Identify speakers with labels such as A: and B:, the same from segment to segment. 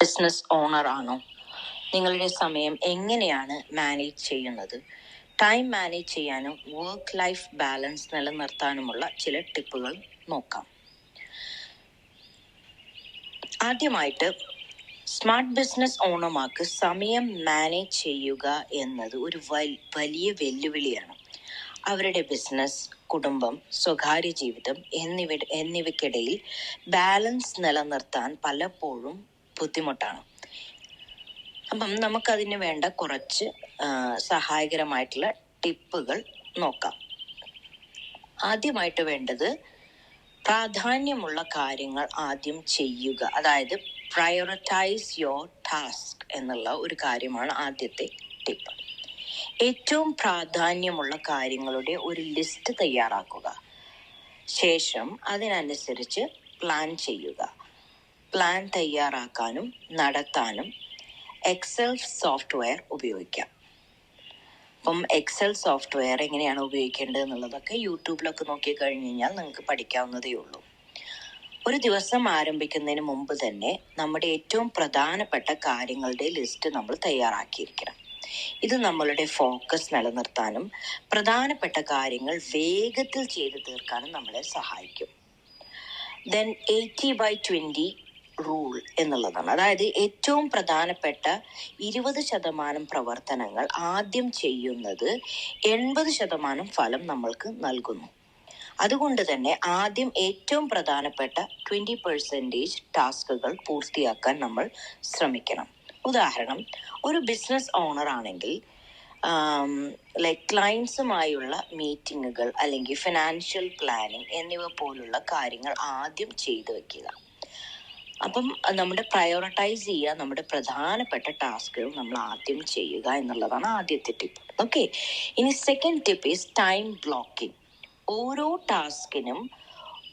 A: Business owner ആണോ? നിങ്ങളുടെ സമയം എങ്ങനെയാണ് മാനേജ് ചെയ്യുന്നത്? ടൈം മാനേജ് ചെയ്യാനും വർക്ക് ലൈഫ് ബാലൻസ് നിലനിർത്താനുമുള്ള ചില ടിപ്പുകൾ നോക്കാം. ആദ്യമായിട്ട്, സ്മാർട്ട് ബിസിനസ് ഓണർമാർക്ക് സമയം മാനേജ് ചെയ്യുക എന്നത് ഒരു വലിയ വെല്ലുവിളിയാണ്. അവരുടെ ബിസിനസ്, കുടുംബം, സ്വകാര്യ ജീവിതം എന്നിവയ്ക്കിടയിൽ ബാലൻസ് നിലനിർത്താൻ പലപ്പോഴും ബുദ്ധിമുട്ടാണ്. അപ്പം നമുക്കതിന് വേണ്ട കുറച്ച് സഹായകരമായിട്ടുള്ള ടിപ്പുകൾ നോക്കാം. ആദ്യമായിട്ട് വേണ്ടത് പ്രാധാന്യമുള്ള കാര്യങ്ങൾ ആദ്യം ചെയ്യുക. അതായത് പ്രയോറിറ്റൈസ് യുവർ ടാസ്ക് എന്നുള്ള ഒരു കാര്യമാണ് ആദ്യത്തെ ടിപ്പ്. ഏറ്റവും പ്രാധാന്യമുള്ള കാര്യങ്ങളുടെ ഒരു ലിസ്റ്റ് തയ്യാറാക്കുക. ശേഷം അതിനനുസരിച്ച് പ്ലാൻ ചെയ്യുക. പ്ലാൻ തയ്യാറാക്കാനും നടത്താനും എക്സൽ സോഫ്റ്റ്വെയർ ഉപയോഗിക്കാം. അപ്പം എക്സൽ സോഫ്റ്റ്വെയർ എങ്ങനെയാണ് ഉപയോഗിക്കേണ്ടത് എന്നുള്ളതൊക്കെ യൂട്യൂബിലൊക്കെ നോക്കി കഴിഞ്ഞ് കഴിഞ്ഞാൽ നിങ്ങൾക്ക് പഠിക്കാവുന്നതേ ഉള്ളൂ. ഒരു ദിവസം ആരംഭിക്കുന്നതിന് മുമ്പ് തന്നെ നമ്മുടെ ഏറ്റവും പ്രധാനപ്പെട്ട കാര്യങ്ങളുടെ ലിസ്റ്റ് നമ്മൾ തയ്യാറാക്കിയിരിക്കണം. ഇത് നമ്മളുടെ ഫോക്കസ് നിലനിർത്താനും പ്രധാനപ്പെട്ട കാര്യങ്ങൾ വേഗത്തിൽ ചെയ്തു തീർക്കാനും നമ്മളെ സഹായിക്കും. ദെൻ 80/20 റൂൾ എന്നുള്ളതാണ്. അതായത് ഏറ്റവും പ്രധാനപ്പെട്ട 20% പ്രവർത്തനങ്ങൾ ആദ്യം ചെയ്യുന്നത് 80% ഫലം നമ്മൾക്ക് നൽകുന്നു. അതുകൊണ്ട് തന്നെ ആദ്യം ഏറ്റവും പ്രധാനപ്പെട്ട 20% ടാസ്കുകൾ പൂർത്തിയാക്കാൻ നമ്മൾ ശ്രമിക്കണം. ഉദാഹരണം, ഒരു ബിസിനസ് ഓണർ ആണെങ്കിൽ ക്ലയൻസുമായുള്ള മീറ്റിങ്ങുകൾ അല്ലെങ്കിൽ ഫിനാൻഷ്യൽ പ്ലാനിങ് എന്നിവ പോലുള്ള കാര്യങ്ങൾ ആദ്യം ചെയ്തു വെക്കുക. അപ്പം നമ്മുടെ പ്രയോറിറ്റൈസ് ചെയ്യുക, നമ്മുടെ പ്രധാനപ്പെട്ട ടാസ്കുകൾ നമ്മൾ ആദ്യം ചെയ്യുക എന്നുള്ളതാണ് ആദ്യത്തെ ടിപ്പ്. ഓക്കെ, ഇനി second tip is time blocking. ഓരോ ടാസ്കിനും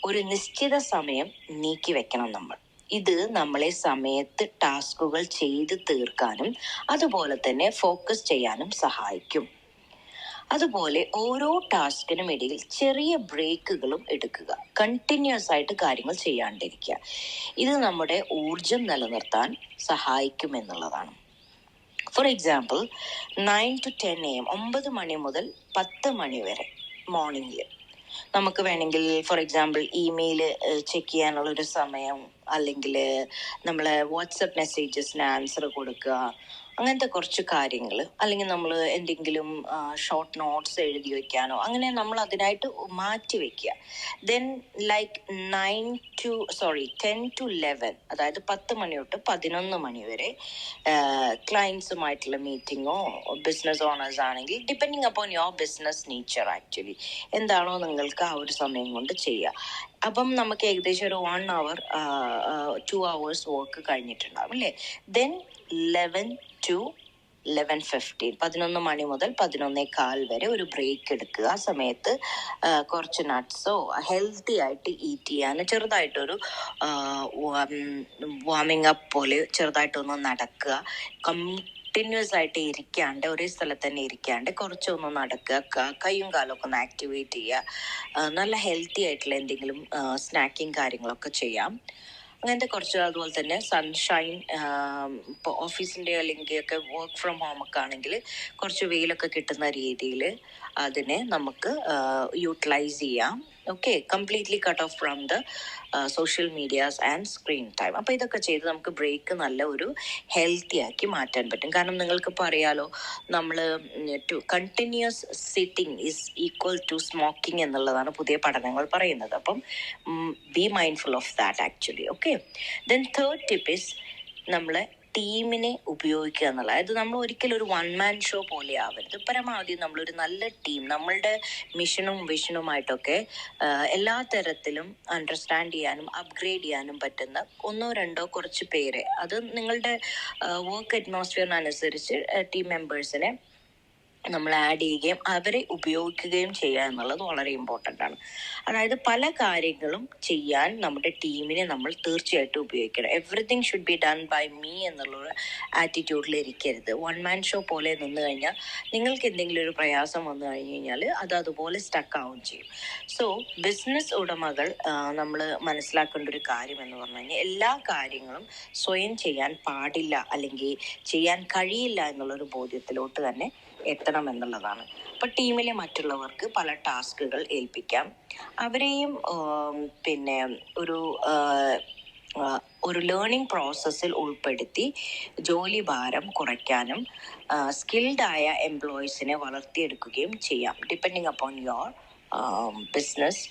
A: ഒരു നിശ്ചിത സമയം നീക്കി വെക്കണം നമ്മൾ. ഇത് നമ്മളെ സമയത്ത് ടാസ്കുകൾ ചെയ്ത് തീർക്കാനും അതുപോലെ തന്നെ ഫോക്കസ് ചെയ്യാനും സഹായിക്കും. അതുപോലെ ഓരോ ടാസ്കിനും ഇടയിൽ ചെറിയ ബ്രേക്കുകളും എടുക്കുക. കണ്ടിന്യൂസ് ആയിട്ട് കാര്യങ്ങൾ ചെയ്യാണ്ടിരിക്കുക. ഇത് നമ്മുടെ ഊർജം നിലനിർത്താൻ സഹായിക്കുമെന്നുള്ളതാണ്. ഫോർ എക്സാമ്പിൾ, 9 to 10 AM 9 മണി മുതൽ 10 മണി വരെ മോർണിംഗിൽ നമുക്ക് വേണമെങ്കിൽ ഫോർ എക്സാമ്പിൾ ഇമെയിൽ ചെക്ക് ചെയ്യാനുള്ളൊരു സമയം, അല്ലെങ്കിൽ നമ്മൾ വാട്സപ്പ് മെസ്സേജസിന് ആൻസർ കൊടുക്കുക, അങ്ങനത്തെ കുറച്ച് കാര്യങ്ങൾ, അല്ലെങ്കിൽ നമ്മൾ എന്തെങ്കിലും ഷോർട്ട് നോട്ട്സ് എഴുതി വെക്കാനോ അങ്ങനെ നമ്മൾ അതിനായിട്ട് മാറ്റി വെക്കുക. ദെൻ 10 to 11, അതായത് 10 മണി തൊട്ട് 11 മണി വരെ ക്ലയൻസുമായിട്ടുള്ള മീറ്റിങ്ങോ, ബിസിനസ് ഓണേഴ്സ് ആണെങ്കിൽ depending upon your business nature actually എന്താണോ നിങ്ങൾക്ക് ആ ഒരു സമയം കൊണ്ട് ചെയ്യുക. അപ്പം നമുക്ക് ഏകദേശം ഒരു 1 hour 2 hours വർക്ക് കഴിഞ്ഞിട്ടുണ്ടാവും അല്ലേ. ദെൻ 11 to 11:15 11 മണി മുതൽ 11:15 വരെ ഒരു ബ്രേക്ക് എടുക്കുക. ആ സമയത്ത് കുറച്ച് നട്ട്സോ ഹെൽത്തി ആയിട്ട് ഈറ്റ് ചെയ്യാൻ, ചെറുതായിട്ടൊരു വാമിങ് അപ്പ് പോലെ ചെറുതായിട്ടൊന്ന് നടക്കുക. കണ്ടിന്യൂസ് ആയിട്ട് ഇരിക്കാണ്ട്, ഒരേ സ്ഥലത്ത് തന്നെ ഇരിക്കാണ്ട് കുറച്ചൊന്ന് നടക്കുക, കൈയും കാലൊക്കെ ഒന്ന് ആക്ടിവേറ്റ് ചെയ്യുക. നല്ല ഹെൽത്തി ആയിട്ടുള്ള എന്തെങ്കിലും സ്നാക്കിങ് കാര്യങ്ങളൊക്കെ ചെയ്യാം. അങ്ങനത്തെ കുറച്ച്, അതുപോലെ തന്നെ സൺഷൈൻ, ഇപ്പോൾ ഓഫീസിൻ്റെ അല്ലെങ്കിൽ ഒക്കെ വർക്ക് ഫ്രം ഹോം ഒക്കെ ആണെങ്കിൽ കുറച്ച് വെയിലൊക്കെ കിട്ടുന്ന രീതിയിൽ അതിനെ നമുക്ക് യൂട്ടിലൈസ് ചെയ്യാം. Okay, completely cut off from the social medias and screen time. അപ്പോൾ ഇതൊക്കെ ചെയ്ത് നമുക്ക് ബ്രേക്ക് നല്ല ഒരു ഹെൽത്തി ആക്കി മാറ്റാൻ പറ്റും. കാരണം നിങ്ങൾക്കിപ്പോൾ അറിയാലോ, നമ്മൾ continuous sitting is equal to smoking എന്നുള്ളതാണ് പുതിയ പഠനങ്ങൾ പറയുന്നത്. അപ്പം be mindful of that actually. Okay, then third tip is നമ്മളെ ടീമിനെ ഉപയോഗിക്കുക എന്നുള്ളത്. അതായത് നമ്മൾ ഒരിക്കലും ഒരു 1 man ഷോ പോലെ ആവരുത്. പരമാവധി നമ്മളൊരു നല്ല ടീം, നമ്മളുടെ മിഷനും വിഷനുമായിട്ടൊക്കെ എല്ലാ തരത്തിലും അണ്ടർസ്റ്റാൻഡ് ചെയ്യാനും അപ്ഗ്രേഡ് ചെയ്യാനും പറ്റുന്ന 1-2 കുറച്ച് പേരെ, അത് നിങ്ങളുടെ വർക്ക് അറ്റ്മോസ്ഫിയറിനനുസരിച്ച് ടീം മെമ്പേഴ്സിനെ നമ്മൾ ആഡ് ചെയ്യുകയും അവരെ ഉപയോഗിക്കുകയും ചെയ്യുക എന്നുള്ളത് വളരെ ഇമ്പോർട്ടൻ്റ് ആണ്. അതായത് പല കാര്യങ്ങളും ചെയ്യാൻ നമ്മുടെ ടീമിനെ നമ്മൾ തീർച്ചയായിട്ടും ഉപയോഗിക്കണം. Everything should be done by me എന്നുള്ളൊരു ആറ്റിറ്റ്യൂഡിൽ ഇരിക്കരുത്. വൺ മാൻ ഷോ പോലെ നിന്ന് കഴിഞ്ഞാൽ നിങ്ങൾക്ക് എന്തെങ്കിലും ഒരു പ്രയാസം വന്നു കഴിഞ്ഞ് കഴിഞ്ഞാൽ അത് അതുപോലെ സ്റ്റക്ക് ആവുകയും ചെയ്യും. സോ ബിസിനസ് ഉടമകൾ നമ്മൾ മനസ്സിലാക്കേണ്ട ഒരു കാര്യം എന്ന് പറഞ്ഞു കഴിഞ്ഞാൽ എല്ലാ കാര്യങ്ങളും സ്വയം ചെയ്യാൻ പാടില്ല അല്ലെങ്കിൽ ചെയ്യാൻ കഴിയില്ല എന്നുള്ളൊരു ബോധ്യത്തിലോട്ട് തന്നെ എത്തണം എന്നുള്ളതാണ്. അപ്പൊ ടീമിലെ മറ്റുള്ളവർക്ക് പല ടാസ്കുകൾ ഏൽപ്പിക്കാം. അവരെയും പിന്നെ ഒരു ലേണിംഗ് പ്രോസസ്സിൽ ഉൾപ്പെടുത്തി ജോലി ഭാരം കുറയ്ക്കാനും സ്കിൽഡായ എംപ്ലോയീസിനെ വളർത്തിയെടുക്കുകയും ചെയ്യാം. Depending upon your business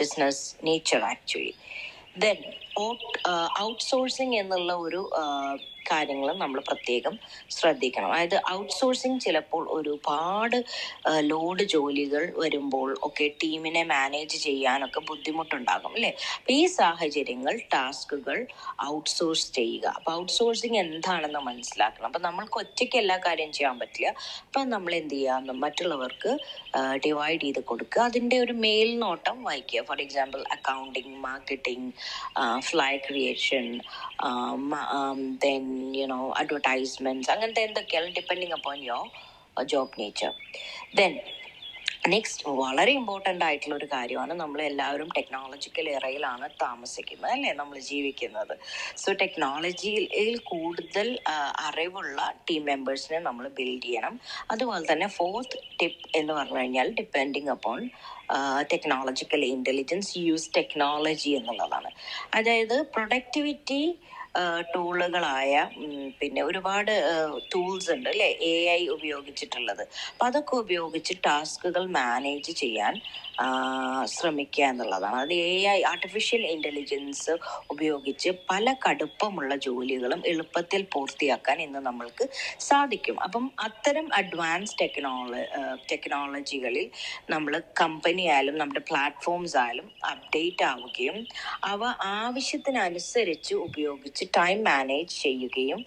A: business nature actually. Then outsourcing എന്നുള്ള ഒരു കാര്യങ്ങൾ നമ്മൾ പ്രത്യേകം ശ്രദ്ധിക്കണം. അതായത് ഔട്ട്സോഴ്സിങ് ചിലപ്പോൾ ഒരുപാട് ലോഡ് ജോലികൾ വരുമ്പോൾ ഒക്കെ ടീമിനെ മാനേജ് ചെയ്യാനൊക്കെ ബുദ്ധിമുട്ടുണ്ടാകും അല്ലേ. അപ്പം ഈ സാഹചര്യങ്ങൾ ടാസ്കുകൾ ഔട്ട്സോഴ്സ് ചെയ്യുക. അപ്പം ഔട്ട്സോഴ്സിങ് എന്താണെന്ന് മനസ്സിലാക്കണം. അപ്പം നമ്മൾക്ക് ഒറ്റയ്ക്ക് എല്ലാ കാര്യം ചെയ്യാൻ പറ്റില്ല. അപ്പം നമ്മൾ എന്ത് ചെയ്യുക, മറ്റുള്ളവർക്ക് ഡിവൈഡ് ചെയ്ത് കൊടുക്കുക. അതിൻ്റെ ഒരു മേൽനോട്ടം വഹിക്കുക. For example accounting, marketing, flyer creation, then advertisements, അങ്ങനത്തെ എന്തൊക്കെയാണ് depending upon your job nature. Then next വളരെ ഇമ്പോർട്ടൻ്റ് ആയിട്ടുള്ള ഒരു കാര്യമാണ്, നമ്മൾ എല്ലാവരും ടെക്നോളജിക്കൽ എറയിലാണ് താമസിക്കുന്നത് അല്ലേ, നമ്മൾ ജീവിക്കുന്നത്. സോ ടെക്നോളജിയിൽ കൂടുതൽ അറിവുള്ള ടീം മെമ്പേഴ്സിനെ നമ്മൾ ബിൽഡ് ചെയ്യണം. അതുപോലെ തന്നെ ഫോർത്ത് ടിപ്പ് എന്ന് പറഞ്ഞു കഴിഞ്ഞാൽ depending upon technological intelligence, use technology എന്നുള്ളതാണ്. അതായത് പ്രൊഡക്ടിവിറ്റി ടൂളുകളായ പിന്നെ ഒരുപാട് ടൂൾസ് ഉണ്ട് അല്ലേ, AI ഉപയോഗിച്ചിട്ടുള്ളത്. അപ്പം അതൊക്കെ ഉപയോഗിച്ച് ടാസ്കുകൾ മാനേജ് ചെയ്യാൻ ശ്രമിക്കുക എന്നുള്ളതാണ്. അത് AI ആർട്ടിഫിഷ്യൽ ഇൻ്റലിജൻസ് ഉപയോഗിച്ച് പല കടുപ്പമുള്ള ജോലികളും എളുപ്പത്തിൽ പൂർത്തിയാക്കാൻ ഇന്ന് നമ്മൾക്ക് സാധിക്കും. അപ്പം അത്തരം അഡ്വാൻസ് ടെക്നോളജികളിൽ നമ്മൾ കമ്പനി ആയാലും നമ്മുടെ പ്ലാറ്റ്ഫോംസ് ആയാലും അപ്ഡേറ്റ് ആവുകയും അവ ആവശ്യത്തിനനുസരിച്ച് ഉപയോഗിച്ച് ടൈം മാനേജ് ചെയ്യുകയും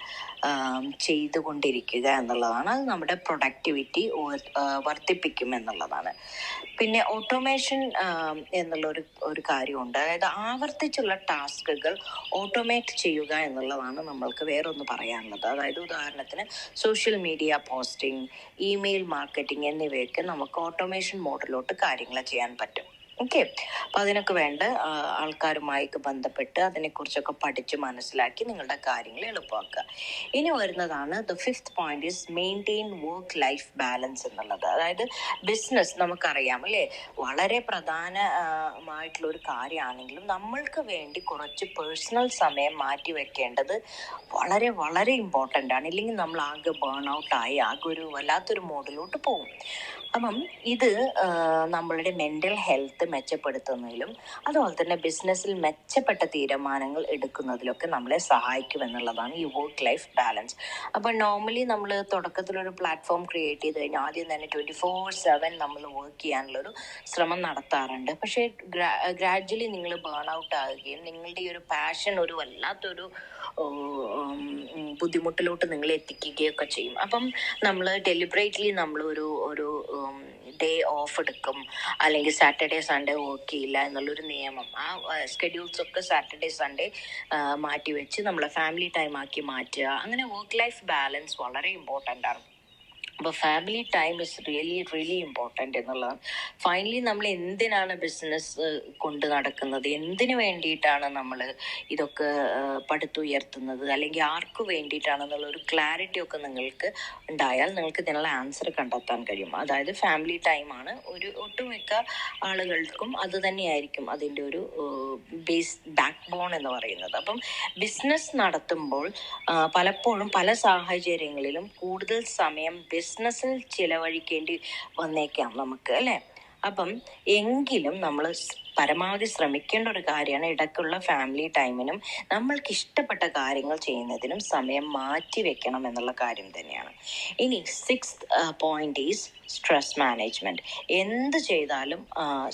A: ചെയ്തുകൊണ്ടിരിക്കുക എന്നുള്ളതാണ്. അത് നമ്മുടെ പ്രൊഡക്ടിവിറ്റി വർദ്ധിപ്പിക്കും എന്നുള്ളതാണ്. പിന്നെ ഓട്ടോമേഷൻ എന്നുള്ള ഒരു കാര്യമുണ്ട്. അതായത് ആവർത്തിച്ചുള്ള ടാസ്കുകൾ ഓട്ടോമേറ്റ് ചെയ്യുക എന്നുള്ളതാണ് നമ്മൾക്ക് വേറൊന്ന് പറയാനുള്ളത്. അതായത് ഉദാഹരണത്തിന് social media posting, email marketing എന്നിവയൊക്കെ നമുക്ക് ഓട്ടോമേഷൻ മോഡിലോട്ട് കാര്യങ്ങൾ ചെയ്യാൻ പറ്റും. ഓക്കെ. അപ്പം അതിനൊക്കെ വേണ്ട ആൾക്കാരുമായി ബന്ധപ്പെട്ട് അതിനെക്കുറിച്ചൊക്കെ പഠിച്ച് മനസ്സിലാക്കി നിങ്ങളുടെ കാര്യങ്ങൾ എളുപ്പമാക്കുക. ഇനി വരുന്നതാണ് the fifth point is maintain work life balance എന്നുള്ളത്. അതായത് ബിസിനസ് നമുക്കറിയാം അല്ലേ, വളരെ പ്രധാനമായിട്ടുള്ള ഒരു കാര്യമാണെങ്കിലും നമ്മൾക്ക് വേണ്ടി കുറച്ച് പേഴ്സണൽ സമയം മാറ്റി വെക്കേണ്ടത് വളരെ വളരെ ഇമ്പോർട്ടൻ്റ് ആണ്. ഇല്ലെങ്കിൽ നമ്മൾ ആകെ ബേൺ ഔട്ടായി ആകെ ഒരു വല്ലാത്തൊരു മോഡിലോട്ട് പോകും. അപ്പം ഇത് നമ്മളുടെ മെൻ്റൽ ഹെൽത്ത് മെച്ചപ്പെടുത്തുന്നതിലും അതുപോലെ തന്നെ ബിസിനസ്സിൽ മെച്ചപ്പെട്ട തീരുമാനങ്ങൾ എടുക്കുന്നതിലൊക്കെ നമ്മളെ സഹായിക്കുമെന്നുള്ളതാണ് ഈ വർക്ക് ലൈഫ് ബാലൻസ്. അപ്പം നോർമലി നമ്മൾ തുടക്കത്തിലൊരു പ്ലാറ്റ്ഫോം ക്രിയേറ്റ് ചെയ്ത് കഴിഞ്ഞാൽ ആദ്യം തന്നെ 24/7 നമ്മൾ വർക്ക് ചെയ്യാനുള്ളൊരു ശ്രമം നടത്താറുണ്ട്. പക്ഷേ ഗ്രാജ്വലി നിങ്ങൾ ബേൺ ഔട്ട് ആകുകയും നിങ്ങളുടെ ഈ ഒരു പാഷൻ ഒരു വല്ലാത്തൊരു ബുദ്ധിമുട്ടിലോട്ട് നിങ്ങൾ എത്തിക്കുകയൊക്കെ ചെയ്യും. അപ്പം നമ്മൾ ഡെലിബറേറ്റ്ലി നമ്മൾ ഒരു ഡേ ഓഫ് എടുക്കും, അല്ലെങ്കിൽ സാറ്റർഡേ സൺഡേ വർക്ക് ചെയ്യില്ല എന്നുള്ളൊരു നിയമം, ആ സ്കെഡ്യൂൾസ് ഒക്കെ സാറ്റർഡേ സൺഡേ മാറ്റി വെച്ച് നമ്മളെ ഫാമിലി ടൈം ആക്കി മാറ്റുക. അങ്ങനെ വർക്ക് ലൈഫ് ബാലൻസ് വളരെ ഇമ്പോർട്ടൻ്റ് ആണ്. അപ്പോൾ family time is really important എന്നുള്ളതാണ്. ഫൈനലി നമ്മൾ എന്തിനാണ് ബിസിനസ് കൊണ്ട് നടക്കുന്നത്, എന്തിനു വേണ്ടിയിട്ടാണ് നമ്മൾ ഇതൊക്കെ പടുത്തുയർത്തുന്നത്, അല്ലെങ്കിൽ ആർക്ക് വേണ്ടിയിട്ടാണെന്നുള്ളൊരു ക്ലാരിറ്റി ഒക്കെ നിങ്ങൾക്ക് ഉണ്ടായാൽ നിങ്ങൾക്ക് ഇതിനുള്ള ആൻസർ കണ്ടെത്താൻ കഴിയും. അതായത് ഫാമിലി ടൈമാണ് ഒട്ടുമിക്ക ആളുകൾക്കും അത് തന്നെയായിരിക്കും അതിൻ്റെ ഒരു ബാക്ക് ബോൺ എന്ന് പറയുന്നത്. അപ്പം ബിസിനസ് നടത്തുമ്പോൾ പലപ്പോഴും പല സാഹചര്യങ്ങളിലും കൂടുതൽ സമയം ബിസിനസ്സിൽ ചിലവഴിക്കേണ്ടി വന്നേക്കാം നമുക്ക് അല്ലേ. അപ്പം എങ്കിലും നമ്മൾ പരമാവധി ശ്രമിക്കേണ്ട ഒരു കാര്യമാണ് ഇടയ്ക്കുള്ള ഫാമിലി ടൈമിനും നമ്മൾക്ക് ഇഷ്ടപ്പെട്ട കാര്യങ്ങൾ ചെയ്യുന്നതിനും സമയം മാറ്റി വെക്കണം എന്നുള്ള കാര്യം തന്നെയാണ്. ഇനി 6th point is stress management. എന്ത് ചെയ്താലും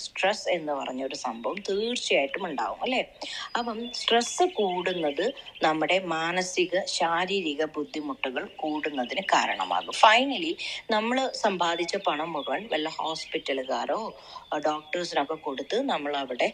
A: സ്ട്രെസ് എന്ന് പറഞ്ഞൊരു സംഭവം തീർച്ചയായിട്ടും ഉണ്ടാവും അല്ലേ? അപ്പം സ്ട്രെസ് കൂടുന്നത് നമ്മുടെ മാനസിക ശാരീരിക ബുദ്ധിമുട്ടുകൾ കൂടുന്നതിന് കാരണമാകും. ഫൈനലി നമ്മൾ സമ്പാദിച്ച പണം മുഴുവൻ വല്ല ഹോസ്പിറ്റലുകാരോ ഡോക്ടേഴ്സിനൊക്കെ കൊടുത്ത് നമ്മൾ അവിടെ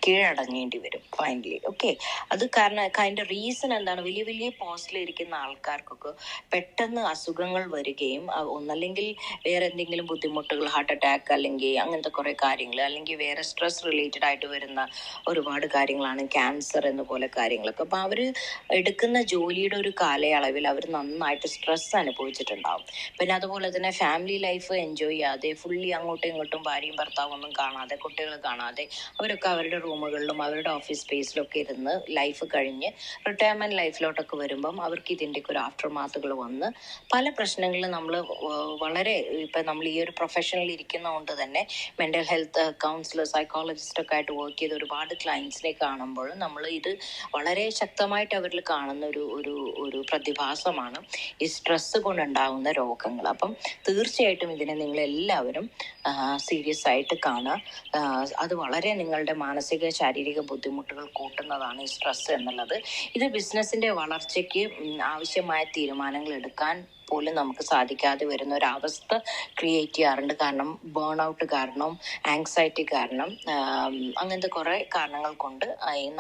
A: കീഴടങ്ങേണ്ടി വരും ഫൈനലി. ഓക്കെ, അത് കാരണം അതിൻ്റെ റീസൺ എന്താണ്? വലിയ വലിയ പോസ്റ്റിലിരിക്കുന്ന ആൾക്കാർക്കൊക്കെ പെട്ടെന്ന് അസുഖങ്ങൾ വരികയും ഒന്നല്ലെങ്കിൽ വേറെ എന്തെങ്കിലും ബുദ്ധിമുട്ടുകൾ, ഹാർട്ട് അറ്റാക്ക് അല്ലെങ്കിൽ അങ്ങനത്തെ കുറേ കാര്യങ്ങൾ, അല്ലെങ്കിൽ വേറെ സ്ട്രെസ് റിലേറ്റഡ് ആയിട്ട് വരുന്ന ഒരുപാട് കാര്യങ്ങളാണ്, ക്യാൻസർ എന്ന പോലെ കാര്യങ്ങളൊക്കെ. അപ്പോൾ അവർ എടുക്കുന്ന ജോലിയുടെ ഒരു കാലയളവിൽ അവർ നന്നായിട്ട് സ്ട്രെസ് അനുഭവിച്ചിട്ടുണ്ടാവും. പിന്നെ അതുപോലെ തന്നെ ഫാമിലി ലൈഫ് എൻജോയ് ചെയ്യാതെ ഫുള്ളി അങ്ങോട്ടും ഇങ്ങോട്ടും ഭാര്യയും ഭർത്താവും ഒന്നും കാണാതെ, കുട്ടികൾ കാണാതെ അവരൊക്കെ അവരുടെ റൂമുകളിലും അവരുടെ ഓഫീസ് സ്പേസിലൊക്കെ ഇരുന്ന് ലൈഫ് കഴിഞ്ഞ് റിട്ടയർമെന്റ് ലൈഫിലോട്ടൊക്കെ വരുമ്പം അവർക്ക് ഇതിൻ്റെയൊക്കെ ഒരു ആഫ്റ്റർ മാത്തുകൾ വന്ന് പല പ്രശ്നങ്ങളും നമ്മൾ വളരെ ഇപ്പം നമ്മൾ ഈ ഒരു പ്രൊഫഷനിൽ ഇരിക്കുന്നതുകൊണ്ട് തന്നെ മെൻ്റൽ ഹെൽത്ത് കൗൺസിലർ, സൈക്കോളജിസ്റ്റൊക്കെ ആയിട്ട് വർക്ക് ചെയ്ത ഒരുപാട് ക്ലയൻസിനെ കാണുമ്പോൾ നമ്മൾ ഇത് വളരെ ശക്തമായിട്ട് അവരിൽ കാണുന്ന ഒരു പ്രതിഭാസമാണ് ഈ സ്ട്രെസ് കൊണ്ടുണ്ടാകുന്ന രോഗങ്ങൾ. അപ്പം തീർച്ചയായിട്ടും ഇതിനെ നിങ്ങളെല്ലാവരും സീരിയസ് ആയിട്ട് കാണുക. അത് വളരെ നിങ്ങളുടെ മാനസിക ശാരീരിക ബുദ്ധിമുട്ടുകൾ കൂട്ടുന്നതാണ് ഈ സ്ട്രെസ് എന്നുള്ളത്. ഇത് ബിസിനസ്സിന്റെ വളർച്ചയ്ക്ക് ആവശ്യമായ തീരുമാനങ്ങൾ എടുക്കാൻ പോലും നമുക്ക് സാധിക്കാതെ വരുന്ന ഒരവസ്ഥ ക്രിയേറ്റ് ചെയ്യാറുണ്ട്. കാരണം ബേൺ ഔട്ട് കാരണം, ആങ്സൈറ്റി കാരണം, അങ്ങനത്തെ കുറേ കാരണങ്ങൾ കൊണ്ട്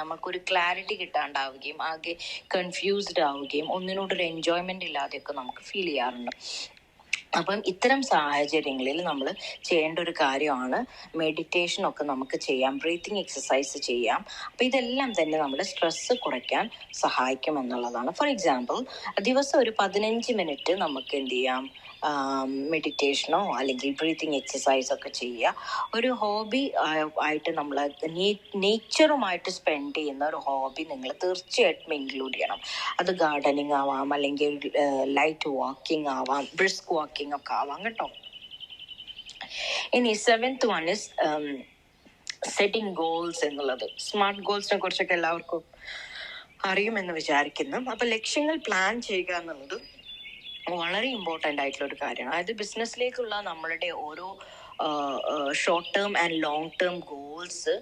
A: നമുക്കൊരു ക്ലാരിറ്റി കിട്ടാണ്ടാവുകയും ആകെ കൺഫ്യൂസ്ഡ് ആവുകയും ഒന്നിനോടൊരു എൻജോയ്മെന്റ് ഇല്ലാതെയൊക്കെ നമുക്ക് ഫീൽ ചെയ്യാറുണ്ട്. അപ്പം ഇത്തരം സാഹചര്യങ്ങളിൽ നമ്മൾ ചെയ്യേണ്ട ഒരു കാര്യമാണ് മെഡിറ്റേഷൻ ഒക്കെ നമുക്ക് ചെയ്യാം, ബ്രീത്തിങ് എക്സസൈസ് ചെയ്യാം. അപ്പം ഇതെല്ലാം തന്നെ നമ്മുടെ സ്ട്രെസ് കുറയ്ക്കാൻ സഹായിക്കും എന്നുള്ളതാണ്. ഫോർ എക്സാമ്പിൾ, ദിവസം ഒരു 15 മിനിറ്റ് നമുക്ക് എന്ത് ചെയ്യാം, മെഡിറ്റേഷനോ അല്ലെങ്കിൽ ബ്രീത്തിങ് എക്സസൈസോ ഒക്കെ ചെയ്യുക. ഒരു ഹോബി ആയിട്ട് നമ്മൾ നേച്ചറുമായിട്ട് സ്പെൻഡ് ചെയ്യുന്ന ഒരു ഹോബി നിങ്ങൾ തീർച്ചയായിട്ടും ഇൻക്ലൂഡ് ചെയ്യണം. അത് ഗാർഡനിങ് ആവാം, അല്ലെങ്കിൽ ലൈറ്റ് വാക്കിംഗ് ആവാം, ബ്രിസ്ക് വാക്കിംഗ് ഒക്കെ ആവാം കേട്ടോ. ഇനി 7th one is setting goals എന്നുള്ളത്. സ്മാർട്ട് ഗോൾസിനെ കുറിച്ചൊക്കെ എല്ലാവർക്കും അറിയുമെന്ന് വിചാരിക്കുന്നു. അപ്പൊ ലക്ഷ്യങ്ങൾ പ്ലാൻ ചെയ്യുക എന്നുള്ളത് വളരെ ഇമ്പോർട്ടൻ്റ് ആയിട്ടുള്ള ഒരു കാര്യമാണ്. അതായത് ബിസിനസ്സിലേക്കുള്ള നമ്മളുടെ ഓരോ short term and long term goals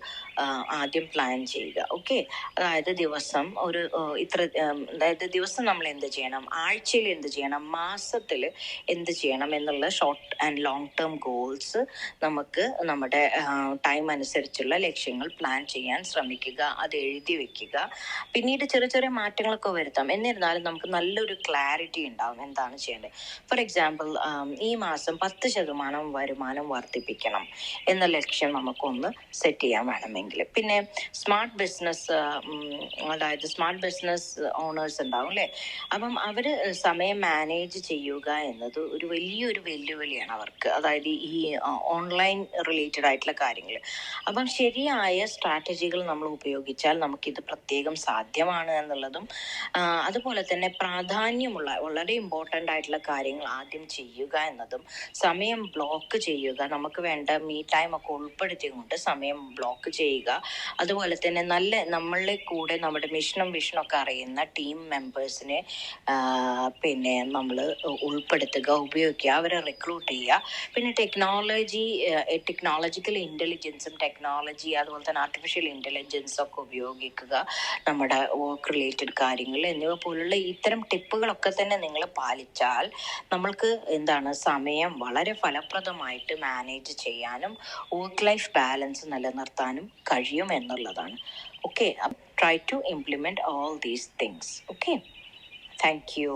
A: ആദ്യം പ്ലാൻ ചെയ്യുക. ഓക്കെ, അതായത് ദിവസം ഒരു അതായത് ദിവസം നമ്മൾ എന്ത് ചെയ്യണം, ആഴ്ചയിൽ എന്ത് ചെയ്യണം, മാസത്തിൽ എന്ത് ചെയ്യണം എന്നുള്ള short and long term goals നമുക്ക് നമ്മുടെ ടൈം അനുസരിച്ചുള്ള ലക്ഷ്യങ്ങൾ പ്ലാൻ ചെയ്യാൻ ശ്രമിക്കുക. അത് എഴുതി വെക്കുക. പിന്നീട് ചെറിയ ചെറിയ മാറ്റങ്ങളൊക്കെ വരുത്താം. എന്നിരുന്നാലും നമുക്ക് നല്ലൊരു ക്ലാരിറ്റി ഉണ്ടാവും എന്താണ് ചെയ്യേണ്ടത്. ഫോർ എക്സാമ്പിൾ, ഈ മാസം 10% വരുമാനം വർദ്ധിപ്പിക്കണം എന്ന ലക്ഷ്യം നമുക്കൊന്ന് സെറ്റ് ചെയ്യാൻ വേണമെങ്കിൽ. പിന്നെ സ്മാർട്ട് ബിസിനസ്, അതായത് സ്മാർട്ട് ബിസിനസ് ഓണേഴ്സ് ഉണ്ടാവും അല്ലേ? അപ്പം അവർ സമയം മാനേജ് ചെയ്യുക എന്നത് ഒരു വലിയൊരു വെല്ലുവിളിയാണ് അവർക്ക്, അതായത് ഈ ഓൺലൈൻ റിലേറ്റഡ് ആയിട്ടുള്ള കാര്യങ്ങൾ. അപ്പം ശരിയായ സ്ട്രാറ്റജികൾ നമ്മൾ ഉപയോഗിച്ചാൽ നമുക്കിത് പ്രത്യേകം സാധ്യമാണ് എന്നുള്ളതും, അതുപോലെ തന്നെ പ്രാധാന്യമുള്ള വളരെ ഇമ്പോർട്ടൻ്റ് ആയിട്ടുള്ള കാര്യങ്ങൾ ആദ്യം ചെയ്യുക എന്നതും, സമയം ബ്ലോക്ക് ചെയ്യുക, നമുക്ക് വേണ്ട മീ ടൈം ഒക്കെ ഉൾപ്പെടുത്തിക്കൊണ്ട് സമയം ബ്ലോക്ക് ചെയ്യുക. അതുപോലെ തന്നെ നമ്മളെ കൂടെ നമ്മുടെ മിഷനും വിഷനും ഒക്കെ അറിയുന്ന ടീം മെമ്പേഴ്സിനെ പിന്നെ നമ്മൾ ഉൾപ്പെടുത്തുക, ഉപയോഗിക്കുക, അവരെ റിക്രൂട്ട് ചെയ്യുക. പിന്നെ ടെക്നോളജിക്കൽ ഇൻ്റലിജൻസും അതുപോലെ തന്നെ ആർട്ടിഫിഷ്യൽ ഇൻ്റലിജൻസും ഒക്കെ ഉപയോഗിക്കുക നമ്മുടെ വർക്ക് റിലേറ്റഡ് കാര്യങ്ങൾ എന്നിവ പോലുള്ള ഇത്തരം ടിപ്പുകളൊക്കെ തന്നെ നിങ്ങൾ പാലിച്ചാൽ നമ്മൾക്ക് എന്താണ് സമയം വളരെ ഫലപ്രദമായിട്ട് മാനേജ് ചെയ്യാനും വർക്ക് ലൈഫ് ബാലൻസ് നിലനിർത്താനും കഴിയും എന്നുള്ളതാണ്. Okay, try to implement all these things. Okay, thank U.